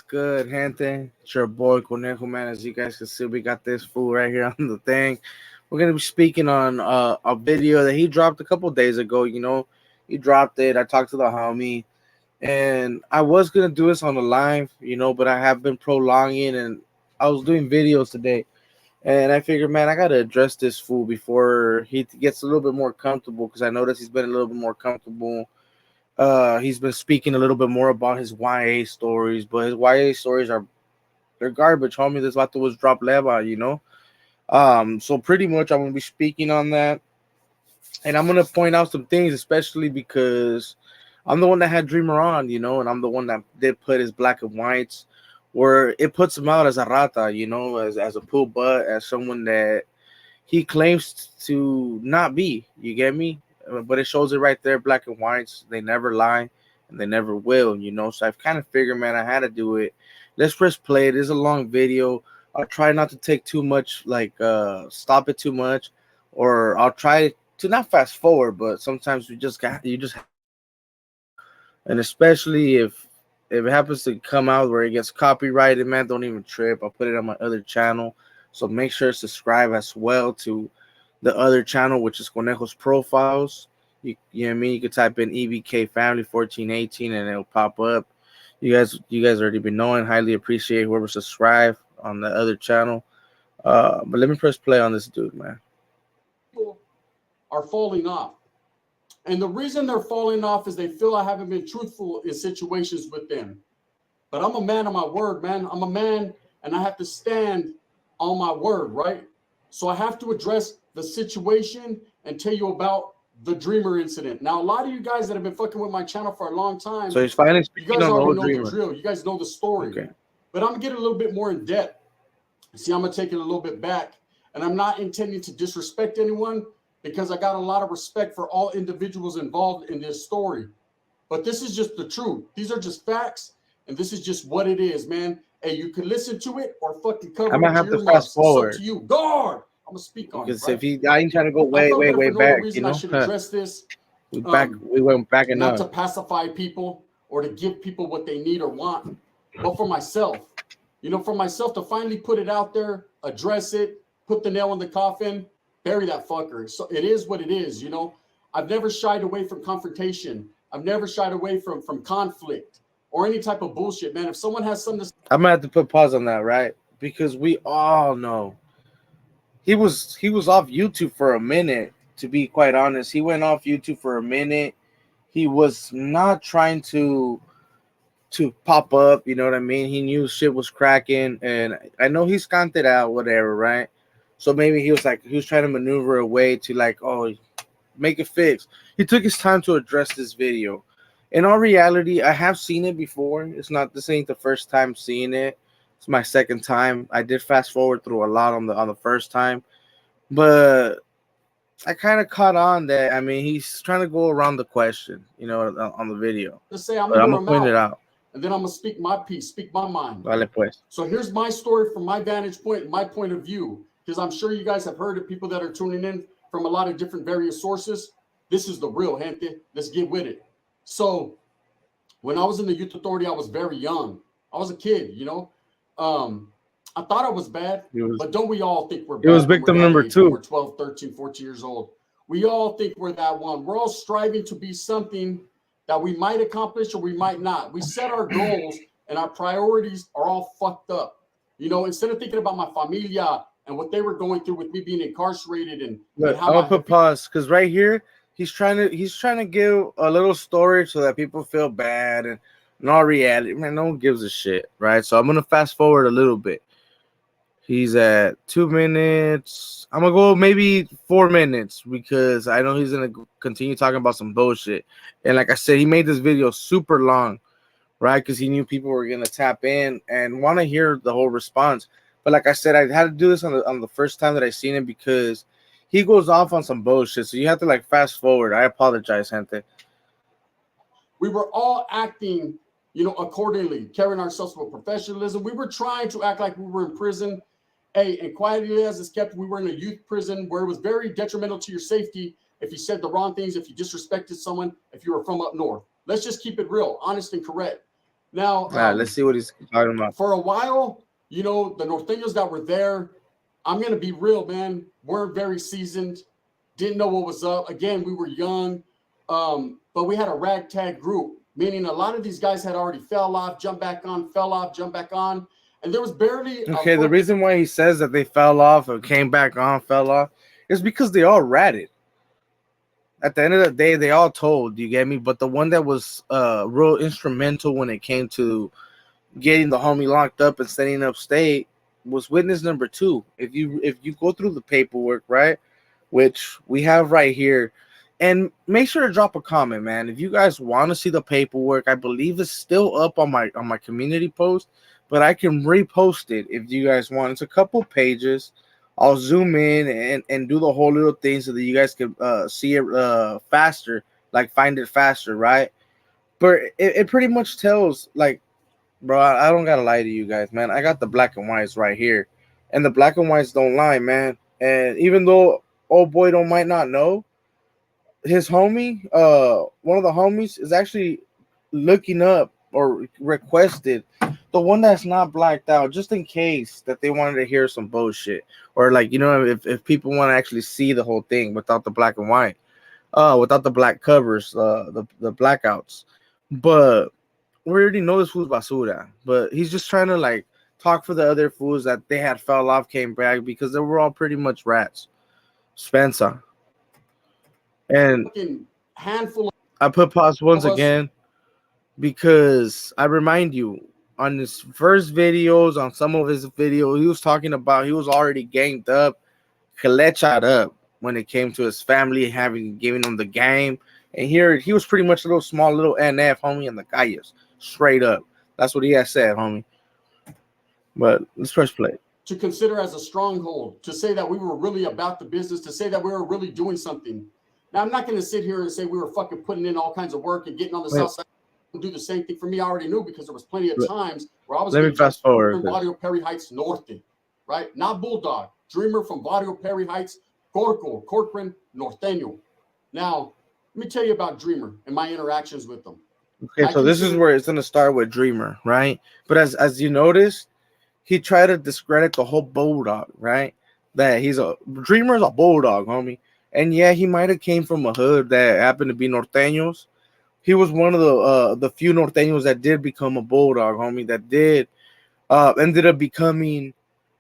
good, gente? It's your boy Conejo, man. As you guys can see, we got this fool right here on the thing. We're gonna be speaking on a video that he dropped a couple days ago. He dropped it. I talked to the homie, and I was gonna do this on the live, but I have been prolonging, and I was doing videos today, and I figured, man, I gotta address this fool before he gets a little bit more comfortable, because I noticed he's been a little bit more comfortable. He's been speaking a little bit more about his YA stories, but his YA stories they're garbage, homie. This vato was drop leva. So pretty much I'm gonna be speaking on that, and I'm gonna point out some things, especially because I'm the one that had Dreamer on, and I'm the one that did put his black and whites, where it puts him out as a rata, as a pull butt, as someone that he claims to not be. You get me? But it shows it right there, black and whites. They never lie, and they never will. So I've kind of figured, man, I had to do it. Let's press play. It is a long video. I'll try not to take too much, stop it too much, or I'll try to not fast forward. But sometimes you just, and especially if it happens to come out where it gets copyrighted, man, don't even trip. I'll put it on my other channel. So make sure to subscribe as well to the other channel, which is Conejo's Profiles. You know what I mean? You can type in E.B.K Family 1418 and it'll pop up. You guys already been knowing. Highly appreciate whoever subscribed on the other channel. But let me press play on this dude, man. People are falling off. And the reason they're falling off is they feel I haven't been truthful in situations with them. But I'm a man of my word, man. I'm a man, and I have to stand on my word, right? So I have to address the situation and tell you about the Dreamer incident. Now, a lot of you guys that have been fucking with my channel for a long time, so he's finally speaking, you guys already know Dreamer. the drill. You guys know the story. Okay. But I'm going to get a little bit more in depth. See, I'm going to take it a little bit back. And I'm not intending to disrespect anyone, because I got a lot of respect for all individuals involved in this story. But this is just the truth. These are just facts, and this is just what it is, man. Hey, you can listen to it or fucking cover it. I'm gonna have to fast forward. It's up to you. Guard. I'm gonna speak on because it. Right? If I ain't trying to go way back, I should address this. We went back not enough. to pacify people or to give people what they need or want, but for myself. For myself to finally put it out there, address it, put the nail in the coffin, bury that fucker. So it is what it is. I've never shied away from confrontation. I've never shied away from conflict or any type of bullshit, man. If someone has something to... I'm gonna have to put pause on that, right? Because we all know he was off YouTube for a minute. To be quite honest, he went off YouTube for a minute. He was not trying to pop up. You know what I mean? He knew shit was cracking, and I know he's counted out, whatever, right? So maybe he was trying to maneuver a way to make it fix. He took his time to address this video. In all reality, I have seen it before. This ain't the first time seeing it. It's my second time. I did fast forward through a lot on the first time, but I kind of caught on that. I mean, he's trying to go around the question, on the video. Let's say I'm gonna point it out, and then I'm gonna speak my piece, speak my mind. Vale, pues. So here's my story from my vantage point, my point of view, because I'm sure you guys have heard of people that are tuning in from a lot of different various sources. This is the real, gente. Let's get with it. So when I was in the youth authority, I was very young. I was a kid, I thought I was bad, but don't we all think we're bad? It was victim number 2. We're 12, 13, 14 years old. We all think we're that one. We're all striving to be something that we might accomplish or we might not. We set our goals and our priorities are all fucked up. Instead of thinking about my familia and what they were going through with me being incarcerated and how I'm gonna put pause, because right here he's trying to give a little story so that people feel bad, and in all reality, man, no one gives a shit, right? So I'm gonna fast forward a little bit. He's at 2 minutes. I'm gonna go maybe 4 minutes because I know he's gonna continue talking about some bullshit. And like I said, he made this video super long, right? Because he knew people were gonna tap in and want to hear the whole response. But like I said, I had to do this on the first time that I seen him because he goes off on some bullshit. So you have to fast forward. I apologize, gente. We were all acting, accordingly, carrying ourselves with professionalism. We were trying to act like we were in prison. Hey, and quietly as it's kept, we were in a youth prison where it was very detrimental to your safety if you said the wrong things, if you disrespected someone, if you were from up north. Let's just keep it real, honest and correct. Now, Let's see what he's talking about. for a while, you know, the Norteños that were there, I'm going to be real, man, weren't very seasoned, didn't know what was up. Again, we were young, but we had a ragtag group, meaning a lot of these guys had already fell off, jumped back on, fell off, jumped back on. And there was barely Okay, the reason why he says that they fell off or came back on, fell off, is because they all ratted. At the end of the day, they all told, you get me? But the one that was real instrumental when it came to getting the homie locked up and setting up state was witness number 2. If you go through the paperwork, right, which we have right here, and make sure to drop a comment, man. If you guys want to see the paperwork, I believe it's still up on my community post, but I can repost it if you guys want. It's a couple pages. I'll zoom in and do the whole little thing so that you guys can see it faster, like find it faster, right? But it pretty much tells, like, bro, I don't gotta lie to you guys, man. I got the black and whites right here, and the black and whites don't lie, man. And even though old boy don't might not know, his homie, one of the homies, is actually looking up or requested the one that's not blacked out, just in case that they wanted to hear some bullshit, or like, you know, if people want to actually see the whole thing without the black and white, without the black covers, the blackouts. But we already know this fool's basura, but he's just trying to like talk for the other fools that they had fell off, came back, because they were all pretty much rats. Spencer. And handful I put pause once of us. again because I remind you, on his first videos, on some of his videos, he was talking about he was already ganged up, calechad up when it came to his family having given him the game. And here he was pretty much a little small little NF homie in the calles. Straight up. That's what he has said, homie. But let's first play. To consider as a stronghold, to say that we were really about the business, to say that we were really doing something. Now, I'm not going to sit here and say we were fucking putting in all kinds of work and getting on the south side and do the same thing. For me, I already knew, because there was plenty of times where I was Let me fast forward. Barrio Perry Heights Norte, right? Not Bulldog. Dreamer from Barrio Perry Heights, Corcoran, Norteño. Now, let me tell you about Dreamer and my interactions with them. Okay, so this is where it's going to start with Dreamer, right? But as you notice, he tried to discredit the whole Bulldog, right? That he's a Dreamer's a Bulldog, homie. And yeah, he might have came from a hood that happened to be Norteños. He was one of the few Norteños that did become a Bulldog, homie, that did ended up becoming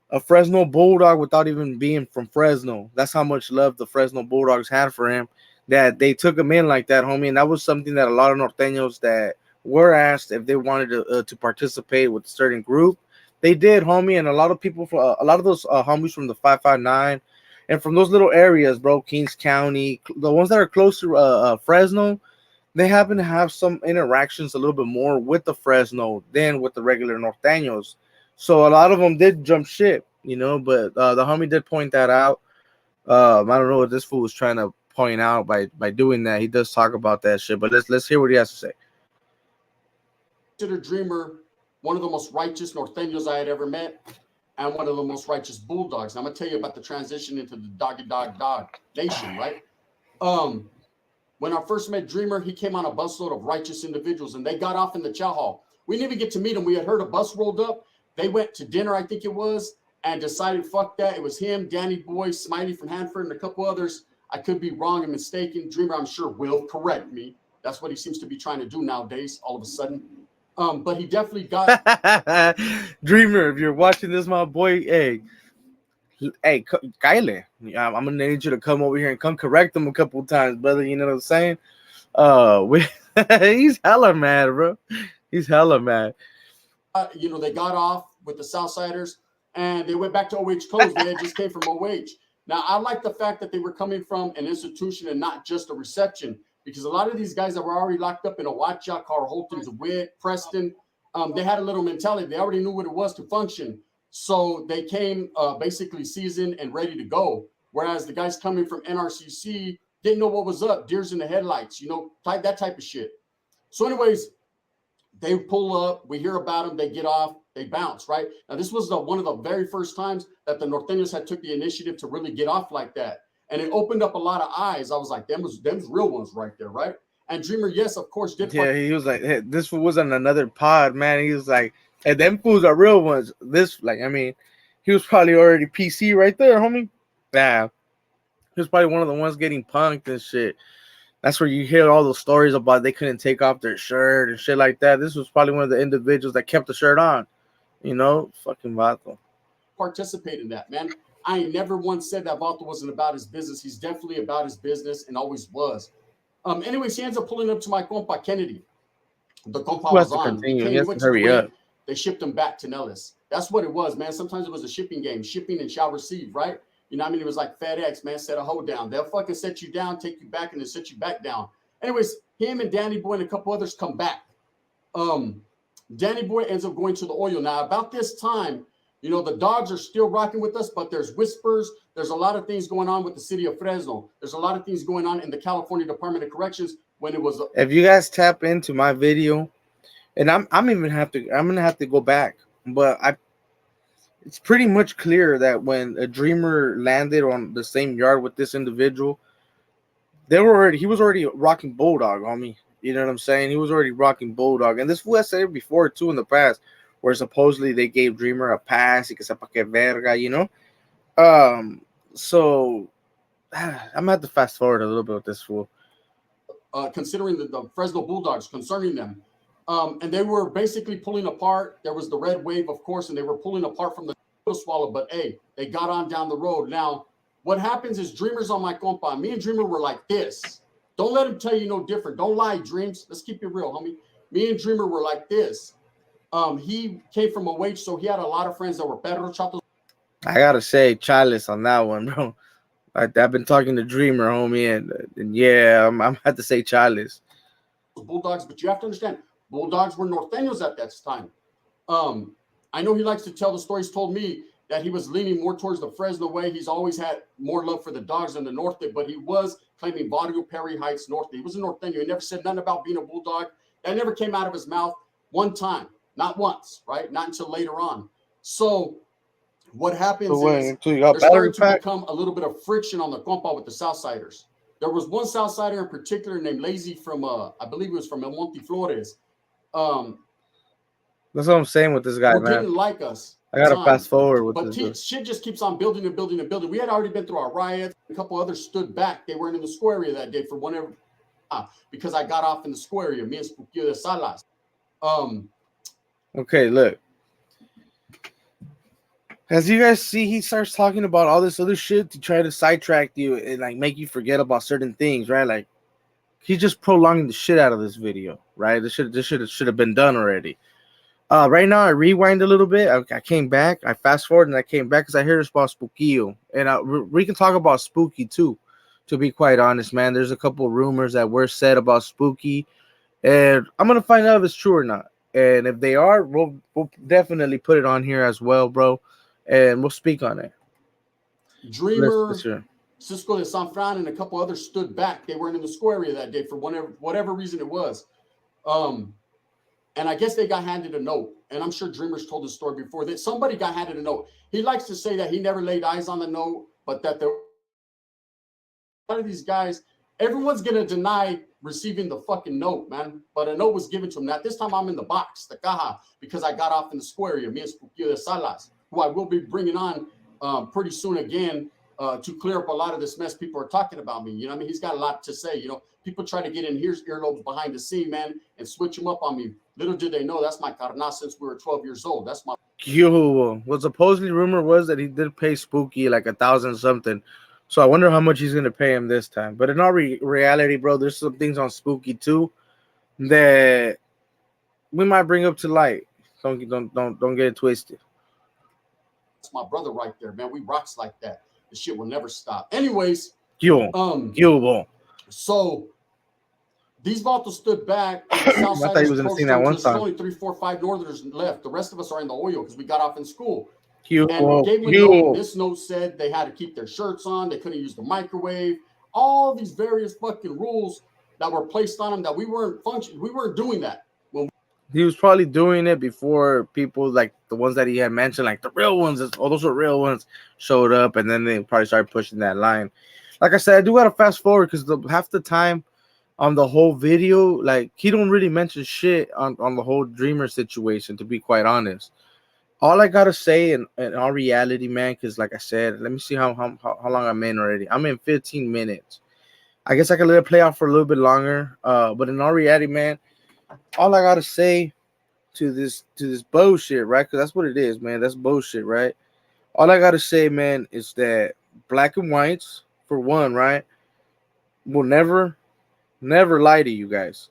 a Fresno Bulldog without even being from Fresno. That's how much love the Fresno Bulldogs had for him, that they took him in like that, homie. And that was something that a lot of Norteños that were asked if they wanted to participate with a certain group, they did, homie. And a lot of people, a lot of those homies from the 559 and from those little areas, bro, Kings County, the ones that are close to Fresno, they happen to have some interactions a little bit more with the Fresno than with the regular Norteños. So a lot of them did jump ship, you know, but the homie did point that out. I don't know what this fool was trying to point out by doing that. He does talk about that shit, but let's hear what he has to say. Consider Dreamer one of the most righteous Norteños I had ever met, and one of the most righteous Bulldogs. And I'm gonna tell you about the transition into the dog nation, right? When I first met Dreamer, he came on a busload of righteous individuals, and they got off in the chow hall. We didn't even get to meet him. We had heard a bus rolled up. They went to dinner, I think it was, and decided, fuck that. It was him, Danny Boy, Smiley from Hanford, and a couple others. I could be wrong and mistaken. Dreamer, I'm sure, will correct me. That's what he seems to be trying to do nowadays, all of a sudden. But he definitely got... Dreamer, if you're watching this, my boy, hey, Kyle, I'm going to need you to come over here and come correct him a couple times, brother. You know what I'm saying? He's hella mad, bro. He's hella mad. You know, they got off with the Southsiders, and they went back to OH codes. They just came from OH. Now, I like the fact that they were coming from an institution and not just a reception, because a lot of these guys that were already locked up in Awacha, Carl Holton's, Witt, Preston, they had a little mentality. They already knew what it was to function. So they came basically seasoned and ready to go. Whereas the guys coming from NRCC didn't know what was up, deers in the headlights, you know, that type of shit. So anyways, they pull up, we hear about them, they get off, they bounce, right? Now, this was one of the very first times that the Norteños had took the initiative to really get off like that. And it opened up a lot of eyes. I was like, them's real ones right there, right? And Dreamer, yes, of course, did. Yeah, he was like, hey, this wasn't another pod, man. He was like, hey, them fools are real ones. This, like, I mean, he was probably already PC right there, homie. Yeah, he was probably one of the ones getting punked and shit. That's where you hear all those stories about they couldn't take off their shirt and shit like that. This was probably one of the individuals that kept the shirt on. You know, fucking vato. Participate in that, man. I ain't never once said that Vato wasn't about his business. He's definitely about his business and always was. Anyways, he ends up pulling up to my compa Kennedy. The compa Who has was to on. He continue? came, He he has went to to the hurry ring. up. They shipped him back to Nellis. That's what it was, man. Sometimes it was a shipping game, shipping and shall receive, right? You know what I mean? It was like FedEx, man, set a hold down. They'll fucking set you down, take you back, and then set you back down. Anyways, him and Danny Boy and a couple others come back. Danny Boy ends up going to the oil. Now, about this time, you know, the dogs are still rocking with us, but there's whispers. There's a lot of things going on with the city of Fresno. There's a lot of things going on in the California Department of Corrections when it was. If you guys tap into my video, and I'm gonna have to go back, but it's pretty much clear that when a Dreamer landed on the same yard with this individual, he was already rocking Bulldog on me. You know what I'm saying? He was already rocking Bulldog. And this fool has said it before too in the past, where supposedly they gave Dreamer a pass, y que sepa que verga, you know? So I'm gonna have to fast forward a little bit with this fool. Considering the Fresno Bulldogs, concerning them. And they were basically pulling apart. There was the red wave, of course, and they were pulling apart from the swallow, but hey, they got on down the road. Now, what happens is Dreamer's on my compa. Me and Dreamer were like this. Don't let him tell you no different. Don't lie, Dreams. Let's keep it real, homie. Me and Dreamer were like this. He came from a wage, so he had a lot of friends that were perro chatos. I gotta say, Chalice on that one, bro. I've been talking to Dreamer, homie, and yeah, I'm had to say Chalice. Bulldogs, but you have to understand, Bulldogs were Norteños at that time. I know he likes to tell the stories. Told me that he was leaning more towards the Fresno way. He's always had more love for the dogs than the Norte, but he was claiming Barrio Perry Heights Norte. He was a Norteño. He never said nothing about being a Bulldog. That never came out of his mouth one time, not once, right? Not until later on. So what happens is there started to become a little bit of friction on the compa with the Southsiders. There was one Southsider in particular named Lazy from, I believe it was from El Monte Flores. That's what I'm saying with this guy, who man. Didn't like us. I gotta fast forward with but this. Shit just keeps on building and building and building. We had already been through our riots. A couple others stood back. They weren't in the square area that day for whatever, because I got off in the square area. Me and Spooky de Salas. Okay, look. As you guys see, he starts talking about all this other shit to try to sidetrack you and like make you forget about certain things, right? Like he's just prolonging the shit out of this video, right? This should have been done already. Right now I rewind a little bit. I came back. I fast forward and I came back because I heard it's about Spookio, and we can talk about Spooky too. To be quite honest, man, there's a couple rumors that were said about Spooky, and I'm gonna find out if it's true or not. And if they are, we'll definitely put it on here as well, bro. And we'll speak on it. Dreamer, Cisco de San Fran, and a couple others stood back. They weren't in the square area that day for whatever reason it was. And I guess they got handed a note. And I'm sure Dreamer's told this story before. That somebody got handed a note. He likes to say that he never laid eyes on the note, but that there a lot of these guys, everyone's gonna deny receiving the fucking note, man. But a note was given to him. Now, this time I'm in the box, the caja, because I got off in the square area. Me and Spooky de Salas, who I will be bringing on pretty soon again to clear up a lot of this mess people are talking about me. You know what I mean? He's got a lot to say. You know, people try to get in here's earlobes behind the scene, man, and switch them up on me. Little did they know that's my carnal since we were 12 years old. That's my. What supposedly rumor was that he did pay Spooky like 1,000 something. So I wonder how much he's gonna pay him this time. But in all reality, bro, there's some things on Spooky too that we might bring up to light. Don't get it twisted. That's my brother right there, man. We rocks like that. The shit will never stop. Anyways, so these vatos stood back. And the I thought he was gonna sing that one song. There's only 3, 4, 5 Northerners left. The rest of us are in the oil because we got off in school. And we gave them a note. This note said they had to keep their shirts on. They couldn't use the microwave. All these various fucking rules that were placed on them that we weren't functioning. We weren't doing that. He was probably doing it before people like the ones that he had mentioned, like the real ones, those are real ones, showed up, and then they probably started pushing that line. Like I said, I do gotta fast forward because half the time on the whole video, like he don't really mention shit on the whole Dreamer situation, to be quite honest. All I gotta say in all reality, man, because like I said, let me see how long I'm in already. I'm in 15 minutes. I guess I could let it play out for a little bit longer. But in all reality, man, all I gotta say to this bullshit, right? Because that's what it is, man. That's bullshit, right? All I gotta say, man, is that black and whites, for one, right, will never lie to you guys.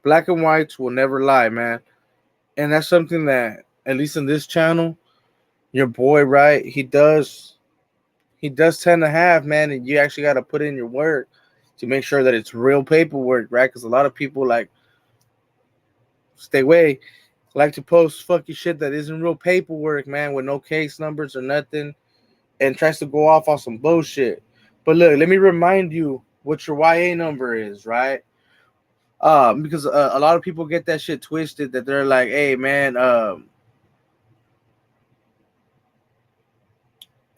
Black and whites will never lie, man. And that's something that, at least in this channel, your boy, right, he does tend to have, man, and you actually gotta put in your work to make sure that it's real paperwork, right? Because a lot of people like stay away like to post fucking shit that isn't real paperwork, man, with no case numbers or nothing, and tries to go off on some bullshit. But look, let me remind you what your YA number is, right? Because a lot of people get that shit twisted that they're like, hey, man,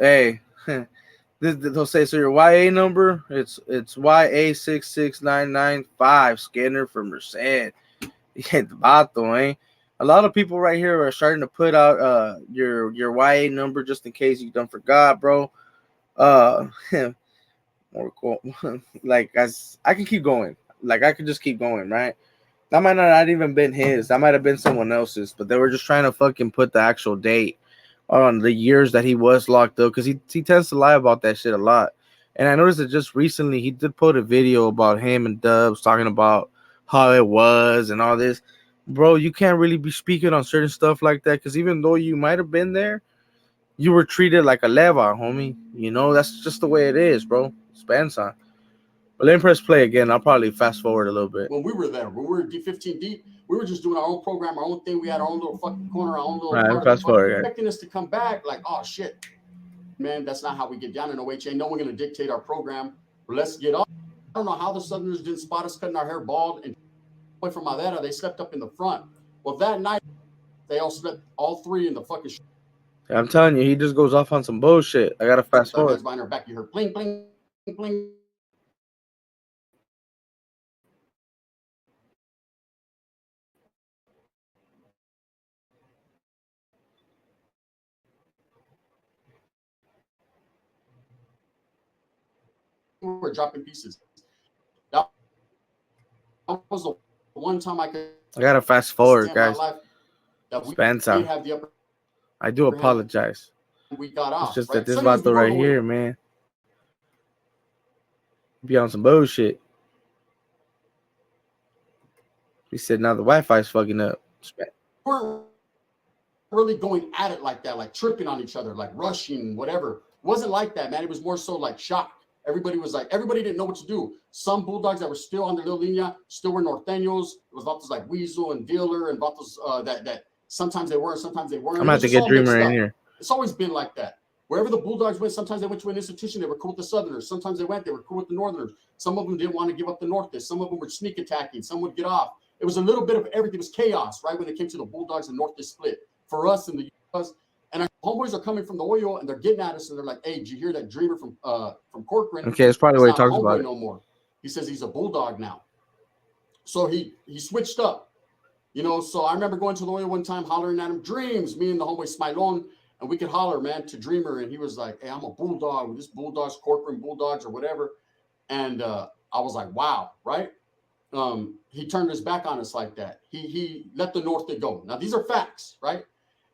hey, they'll say, so your YA number, it's YA66995, Skinner from Merced. Yeah, the vato, eh? A lot of people right here are starting to put out your YA number just in case you done forgot, bro. Uh, more cool. Like as I can keep going. Like I could just keep going, right? That might not even been his. That might have been someone else's. But they were just trying to fucking put the actual date on the years that he was locked up because he tends to lie about that shit a lot. And I noticed that just recently he did put a video about him and Dubs talking about how it was and all this. Bro, you can't really be speaking on certain stuff like that because even though you might have been there, you were treated like a leva, homie. You know, that's just the way it is, bro. Spencer. But let me press play again. I'll probably fast forward a little bit. When we were there, when we were D15 deep, we were just doing our own program, our own thing. We had our own little fucking corner, our own little All right, part of the fast forward, guys. expecting us to come back like, oh shit, man, that's not how we get down in OHA. No one going to dictate our program. But let's get off. I don't know how the Southerners didn't spot us cutting our hair bald and away from Madera. They slept up in the front. Well, that night they all slept, all three in the fucking. I'm telling you, he just goes off on some bullshit. I gotta fast Our forward. hands behind our back. You heard bling, bling, bling. We're dropping pieces. That was the one time I could I gotta fast forward, stand my guys. life that we Spencer, did have the upper I do hand. apologize. We got It's off, just right? that this So anyways, we vato go to right the here, man, be on some bullshit. He said, now the Wi-Fi's fucking up. we're really going at it like that, like tripping on each other, like rushing, whatever. It wasn't like that, man. It was more so like shock. Everybody was like, everybody didn't know what to do. Some Bulldogs that were still on their little linea still were Norteños. It was vatos like Weasel and Dealer and vatos that sometimes they were, sometimes they weren't. I'm It gonna was have to just get all mixed Dreamer in up. here. It's always been like that. Wherever the Bulldogs went, sometimes they went to an institution, they were cool with the Southerners. Sometimes they were cool with the Northerners. Some of them didn't want to give up the Northers. Some of them were sneak attacking. Some would get off. It was a little bit of everything. It was chaos, right? When it came to the Bulldogs and Northern split. For us in the US, and our homeboys are coming from the oil and they're getting at us and they're like, hey, did you hear that Dreamer from Corcoran? Okay, that's probably He's where he not a talks about homeboy it. no more. He says he's a Bulldog now. So he switched up. You know, so I remember going to the oil one time, hollering at him, Dreams, me and the homeboy Smilon, and we could holler, man, to Dreamer. And he was like, hey, I'm a Bulldog. This Bulldogs, Corcoran Bulldogs or whatever. And I was like, wow, right? He turned his back on us like that. He let the North go. Now, these are facts, right?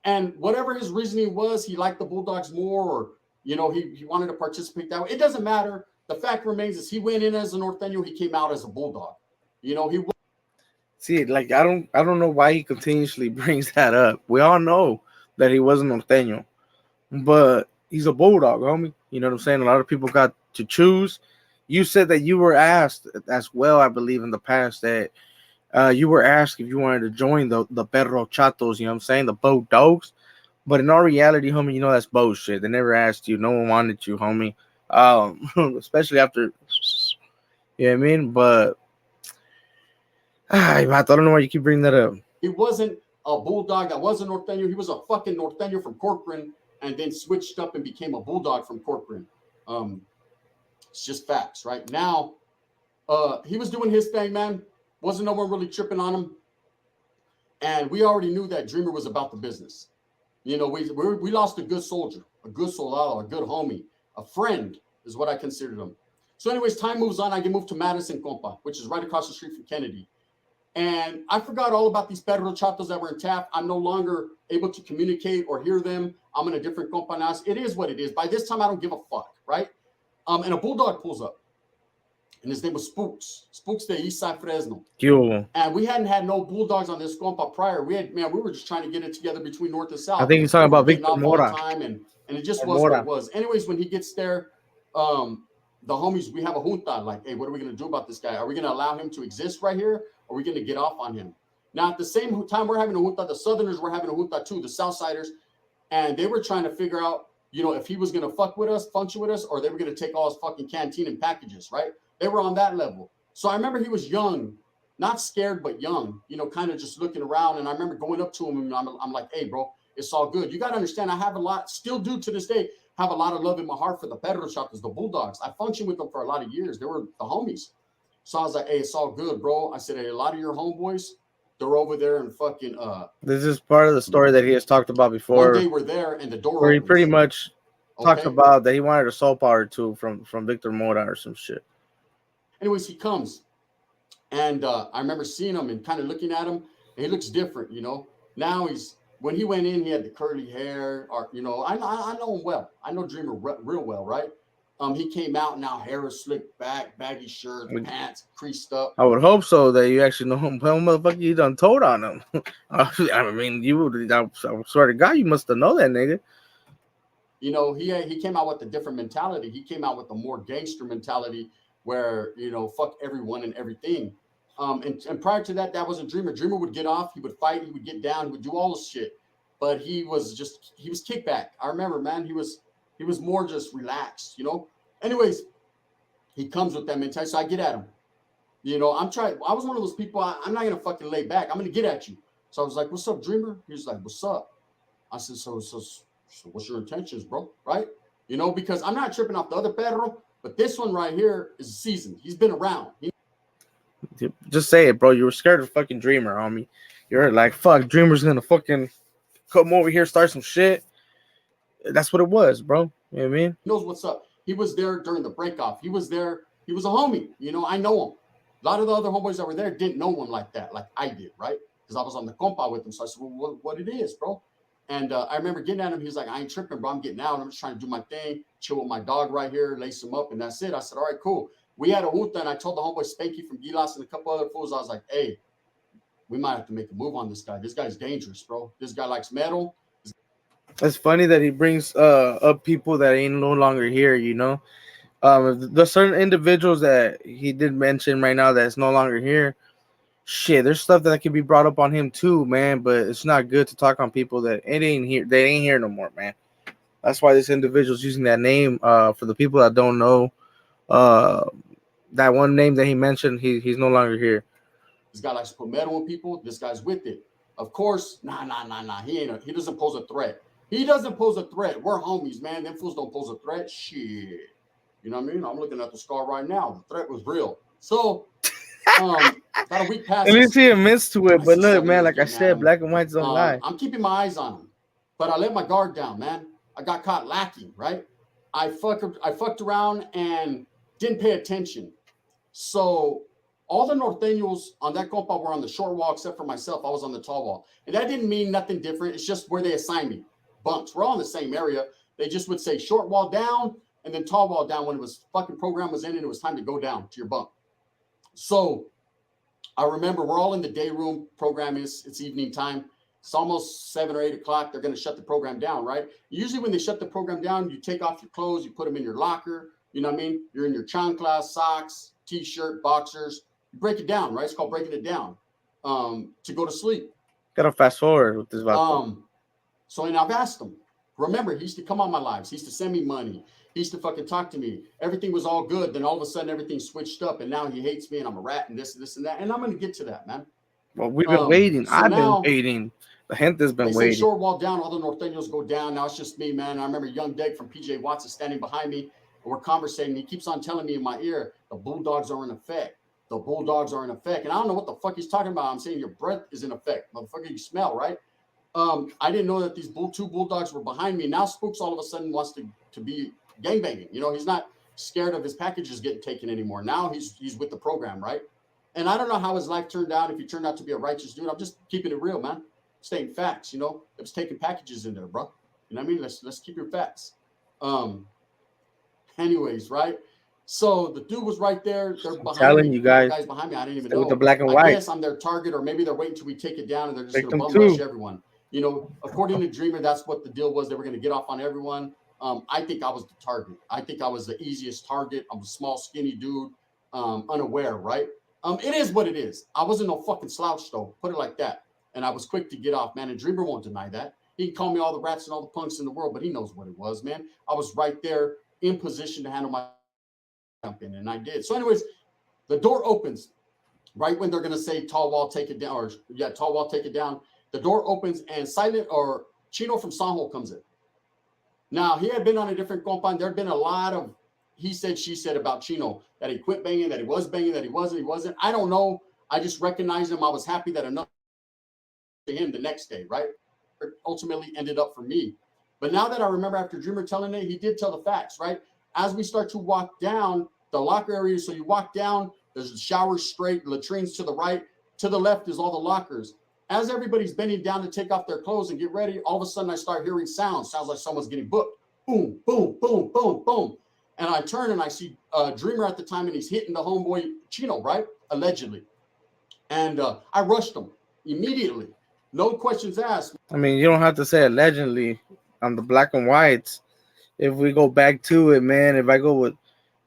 And whatever his reasoning was, he liked the Bulldogs more, or, you know, he wanted to participate that way. It doesn't matter. The fact remains is he went in as a Norteño, he came out as a Bulldog. You know, he See, like I don't know why he continuously brings that up. We all know that he wasn't Norteño, but he's a bulldog, homie. You know what I'm saying? A lot of people got to choose. You said that you were asked as well, I believe, in the past that you were asked if you wanted to join the Perro Chatos. You know what I'm saying? The Bulldogs. But in all reality, homie, you know that's bullshit. They never asked you. No one wanted you, homie. Especially after, you know what I mean? But I don't know why you keep bringing that up. wasn't a Bulldog that was a Norteño. He was a fucking Norteño from Corcoran and then switched up and became a Bulldog from Corcoran. It's just facts, right? Now, He was doing his thing, man. Wasn't no one really tripping on him. And we already knew that Dreamer was about the business. You know, we lost a good soldier, a good soldado, a good homie, a friend is what I considered him. So anyways, time moves on. I get moved to Madison, compa, which is right across the street from Kennedy. And I forgot all about these perro chatos that were in TAP. I'm no longer able to communicate or hear them. I'm in a different compa now. It is what it is. By this time, I don't give a fuck, right? And a bulldog pulls up. And his name was Spooks. Spooks de Eastside Fresno. Yo. And we hadn't had no Bulldogs on this compa prior. We were just trying to get it together between North and South. I think he's talking about Victor Victor Mora. All the time, and it just was what it was. Anyways, when he gets there, the homies, we have a junta, like, hey, what are we going to do about this guy? Are we going to allow him to exist right here? Or are we going to get off on him? Now, at the same time we're having a junta, the Southerners were having a junta too, the Southsiders, and they were trying to figure out, you know, if he was going to fuck with us, function with us, or they were going to take all his fucking canteen and packages, right? They were on that level. So I remember he was young, not scared, but young, you know, kind of just looking around. And I remember going up to him and I'm like, hey, bro, it's all good. You got to understand, I have a lot, still do to this day, have a lot of love in my heart for the Perro Chatos, the Bulldogs. I functioned with them for a lot of years. They were the homies. So I was like, hey, it's all good, bro. I said, hey, a lot of your homeboys, they're over there and fucking this is part of the story that he has talked about before. One day we're there and the door where opens. He pretty much talks about that he wanted a soul power too from Victor Mora or some shit. Anyways, he comes. And I remember seeing him and kind of looking at him. And he looks different, you know. Now when he went in, he had the curly hair. Or, you know, I know him well. I know Dreamer real well, right? He came out, now hair is slicked back, baggy shirt, pants creased up. I would hope so that you actually know him. Well, motherfucker, you done told on him. I mean, I swear to God, you must have known that nigga. You know, he came out with a different mentality. He came out with a more gangster mentality where, you know, fuck everyone and everything. And prior to that, that wasn't Dreamer. Dreamer would get off, he would fight, he would get down, he would do all this shit. But he was kickback. I remember, man, he was more just relaxed, you know. Anyways, he comes with that mentality. So I get at him. You know, I was one of those people, I'm not gonna fucking lay back. I'm gonna get at you. So I was like, what's up, Dreamer? He was like, what's up? I said, so what's your intentions, bro? Right? You know, because I'm not tripping off the other perro, but this one right here is seasoned. He's been around. Just say it, bro. You were scared of fucking Dreamer, homie. You're like, fuck, Dreamer's gonna fucking come over here, start some shit. That's what it was, bro. You know what I mean? He knows what's up. He was there during the breakoff. He was there. He was a homie. You know, I know him. A lot of the other homeboys that were there didn't know him like that, like I did, right? Because I was on the compa with him. So I said, well, what it is, bro? And I remember getting at him. He was like, I ain't tripping, bro. I'm getting out. I'm just trying to do my thing, chill with my dog right here, lace him up, and that's it. I said, all right, cool. We had a junta, and I told the homeboy Spanky from Gilas and a couple other fools, I was like, hey, we might have to make a move on this guy. This guy's dangerous, bro. This guy likes metal. It's funny that he brings up people that ain't no longer here, you know. The certain individuals that he did mention right now that's no longer here, shit, there's stuff that can be brought up on him too, man. But it's not good to talk on people that it ain't here. They ain't here no more, man. That's why this individual's using that name. For the people that don't know, that one name that he mentioned, he's no longer here. This guy likes to put metal on people. This guy's with it. Of course, nah. He doesn't pose a threat. He doesn't pose a threat. We're homies, man. Them fools don't pose a threat. Shit. You know what I mean? I'm looking at the scar right now. The threat was real. So, got a week past. At least he admits to it. But look, man, like I said, black and white don't lie. I'm keeping my eyes on him. But I let my guard down, man. I got caught lacking, right? I fucked around and didn't pay attention. So all the Norteños on that compa were on the short wall, except for myself. I was on the tall wall. And that didn't mean nothing different. It's just where they assigned me. Bunks. We're all in the same area. They just would say short wall down and then tall wall down when it was fucking program was in and it was time to go down to your bunk. So I remember we're all in the day room. Program it's evening time. It's almost 7 or 8 o'clock. They're going to shut the program down, right? Usually when they shut the program down, you take off your clothes, you put them in your locker. You know what I mean? You're in your chanclas, socks, t-shirt, boxers. You break it down, right? It's called breaking it down to go to sleep. Gotta fast forward with this. So and I've asked him. Remember, he used to come on my lives. He used to send me money. He used to fucking talk to me. Everything was all good. Then all of a sudden, everything switched up, and now he hates me, and I'm a rat, and this, and that. And I'm going to get to that, man. Well, we've been waiting. I've been waiting. The gente's been waiting. Short wall down. All the Norteños go down. Now it's just me, man. I remember young Deg from PJ Watson standing behind me, we're conversating. He keeps on telling me in my ear, the Bulldogs are in effect. The Bulldogs are in effect. And I don't know what the fuck he's talking about. I'm saying your breath is in effect. Motherfucker, you smell, right? I didn't know that these two Bulldogs were behind me. Now Spooks all of a sudden wants to be gangbanging. You know, he's not scared of his packages getting taken anymore. Now he's with the program, right? And I don't know how his life turned out, if he turned out to be a righteous dude. I'm just keeping it real, man. Stating facts, you know. It was taking packages in there, bro. You know what I mean? Let's keep your facts. Anyways, right? So the dude was right there. They're behind me. You guys behind me. I didn't even know. With the black and I white. guess I'm their target, or maybe they're waiting till we take it down and they're just going to bum too. rush everyone. You know, according to Dreamer, that's what the deal was. They were going to get off on everyone. I think I was the target. I think I was the easiest target. I'm a small, skinny dude, unaware, right? It is what it is. I wasn't no fucking slouch, though. Put it like that. And I was quick to get off, man. And Dreamer won't deny that. He can call me all the rats and all the punks in the world, but he knows what it was, man. I was right there in position to handle my jump in, and I did. So, anyways, the door opens right when they're gonna say tall wall, take it down, or yeah, tall wall, take it down. The door opens and Silent or Chino from Sanjo comes in. Now he had been on a different compound. There had been a lot of he said, she said about Chino, that he quit banging, that he was banging, that he wasn't. I don't know. I just recognized him. I was happy that enough to him the next day, right? It ultimately ended up for me. But now that I remember after Dreamer telling it, he did tell the facts, right? As we start to walk down the locker area, so you walk down, there's showers straight, latrines to the right, to the left is all the lockers. As everybody's bending down to take off their clothes and get ready, all of a sudden I start hearing sounds like someone's getting booked. Boom, boom, boom, boom, boom. And I turn and I see Dreamer at the time, and he's hitting the homeboy Chino, right? Allegedly. And I rushed him immediately. No questions asked. I mean, you don't have to say allegedly on the black and whites. If we go back to it, man, if I go with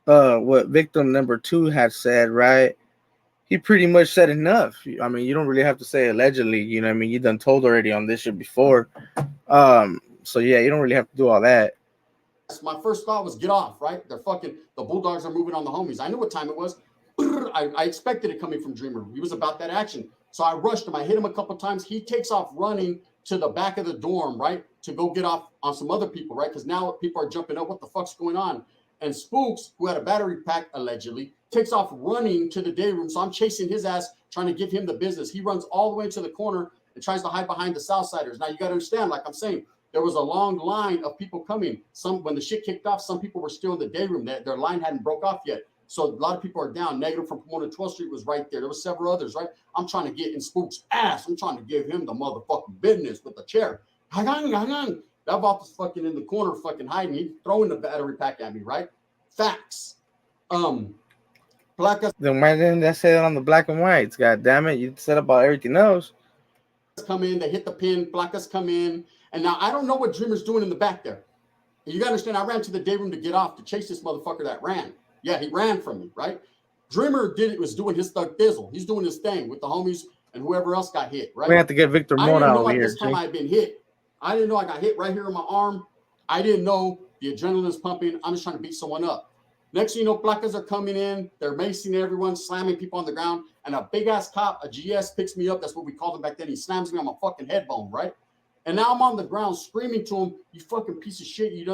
what victim number 2 had said, right? He pretty much said enough. I mean, you don't really have to say allegedly, you know what I mean? You done told already on this shit before. So yeah, you don't really have to do all that. My first thought was get off, right? The Bulldogs are moving on the homies. I knew what time it was. I expected it coming from Dreamer. He was about that action. So I rushed him. I hit him a couple times. He takes off running to the back of the dorm, right? To go get off on some other people, right? Because now people are jumping up. What the fuck's going on? And Spooks, who had a battery pack, allegedly, takes off running to the day room. So I'm chasing his ass, trying to give him the business. He runs all the way to the corner and tries to hide behind the Southsiders. Now, you got to understand, like I'm saying, there was a long line of people coming. When the shit kicked off, some people were still in the day room. Their line hadn't broke off yet. So a lot of people are down. Negative from Pomona 12th Street was right there. There were several others, right? I'm trying to get in Spook's ass. I'm trying to give him the motherfucking business with the chair. That about was fucking in the corner, fucking hiding. He's throwing the battery pack at me, right? Facts. Then why didn't that say it on the black and whites? God damn it. You said about everything else. Come in, they hit the pin, Placas come in. And now I don't know what Dreamer's doing in the back there. You gotta understand, I ran to the day room to get off to chase this motherfucker that ran. Yeah, he ran from me, right? Dreamer was doing his thug thizzle. He's doing his thing with the homies and whoever else got hit, right? We have to get Victor Mona over here. I didn't know at this time I had been hit. I didn't know I got hit right here in my arm. I didn't know the adrenaline is pumping. I'm just trying to beat someone up. Next thing you know, placas are coming in. They're macing everyone, slamming people on the ground. And a big-ass cop, a GS, picks me up. That's what we called him back then. He slams me on my fucking head bone, right? And now I'm on the ground screaming to him, you fucking piece of shit. You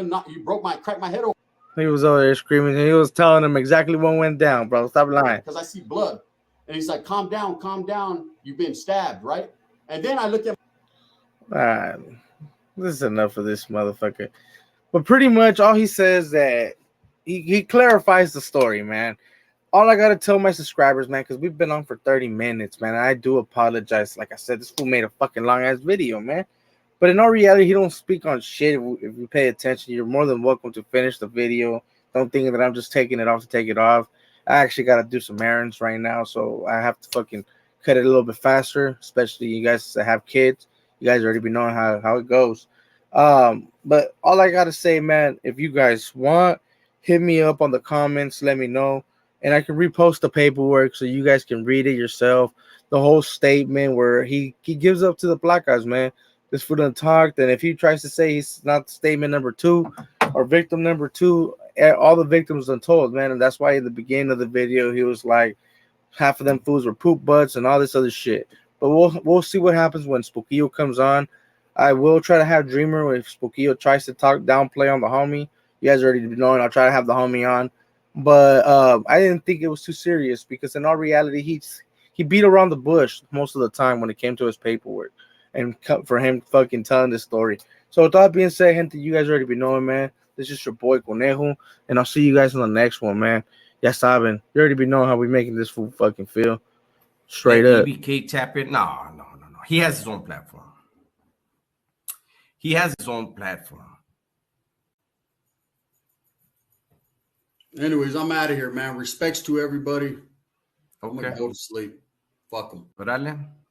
cracked my head open. He was over there screaming, and he was telling him exactly what went down, bro. Stop lying. Because I see blood. And he's like, calm down. You've been stabbed, right? And then I look at... All right. This is enough of this motherfucker. But pretty much all he says that he clarifies the story, man. All I got to tell my subscribers, man, because we've been on for 30 minutes, man. I do apologize. Like I said, this fool made a fucking long-ass video, man. But in all reality, he don't speak on shit. If you pay attention, you're more than welcome to finish the video. Don't think that I'm just taking it off to take it off. I actually got to do some errands right now, so I have to fucking cut it a little bit faster, especially you guys that have kids. You guys already be knowing how it goes. But all I got to say, man, if you guys want, hit me up on the comments. Let me know. And I can repost the paperwork so you guys can read it yourself. The whole statement where he gives up to the black guys, man. This fool done talked, and if he tries to say he's not statement number 2 or victim number 2, all the victims done told, man. And that's why in the beginning of the video, he was like, half of them fools were poop butts and all this other shit. But we'll see what happens when Spookillo comes on. I will try to have Dreamer if Spookillo tries to downplay on the homie. You guys already know, and I'll try to have the homie on. But I didn't think it was too serious because in all reality, he beat around the bush most of the time when it came to his paperwork, and for him fucking telling this story. So with that being said, gente, you guys already be knowing, man. This is your boy Conejo, and I'll see you guys in the next one, man. Ya saben, you already be knowing how we making this fool fucking feel. Straight up. E.B.K tap in. No. He has his own platform. He has his own platform. Anyways, I'm out of here, man. Respects to everybody. I'm Okay. gonna go to sleep. Fuck them. Órale.